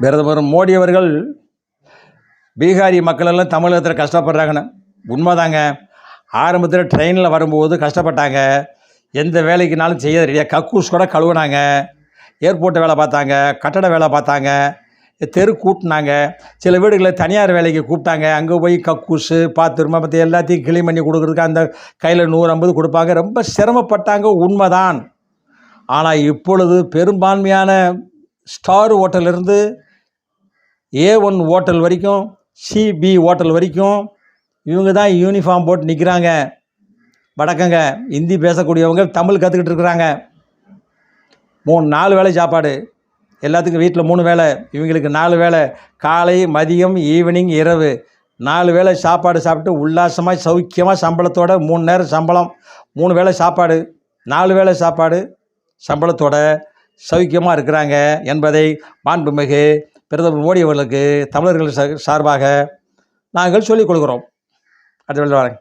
பிரதமர் மோடி அவர்கள் பீகாரி மக்கள் எல்லாம் தமிழகத்தில் கஷ்டப்படுறாங்கன்னு உண்மைதாங்க. ஆரம்பத்தில் ட்ரெயினில் வரும்போது கஷ்டப்பட்டாங்க. எந்த வேலைக்குனாலும் செய்ய ரெடியாக கக்கூஸ் கூட கழுவுனாங்க. ஏர்போர்ட்டு வேலை பார்த்தாங்க, கட்டட வேலை பார்த்தாங்க, தெரு கூட்டினாங்க. சில வீடுகளில் தனியார் வேலைக்கு கூப்பிட்டாங்க. அங்கே போய் கக்கூஸு பாத்ரூம் மற்ற எல்லாத்தையும் கிளீன் பண்ணி கொடுக்குறதுக்கு அந்த கையில் 150 கொடுப்பாங்க. ரொம்ப சிரமப்பட்டாங்க, உண்மைதான். ஆனால் இப்பொழுது பெரும்பான்மையான ஸ்டார் ஹோட்டலிருந்து A1 ஹோட்டல் வரைக்கும், CB ஹோட்டல் வரைக்கும் இவங்க தான் யூனிஃபார்ம் போட்டு நிற்கிறாங்க. வணக்கங்க. ஹிந்தி பேசக்கூடியவங்க தமிழ் கற்றுக்கிட்டு இருக்கிறாங்க. 4 வேளை சாப்பாடு. எல்லாத்துக்கும் வீட்டில் 3 வேளை, இவங்களுக்கு 4 வேளை. காலை, மதியம், ஈவினிங், இரவு 4 வேளை சாப்பாடு சாப்பிட்டு உல்லாசமாக சௌக்கியமாக சம்பளத்தோட 3 நேரம் சம்பளம், 3 வேளை சாப்பாடு, 4 வேளை சாப்பாடு சம்பளத்தோட சௌக்கியமாக இருக்கிறாங்க என்பதை மாண்புமிகு பிரதமர் மோடி அவர்களுக்கு தமிழர்கள் சார்பாக நாங்கள் சொல்லிக் கொடுக்குறோம். அடுத்த வேலை வரேன்.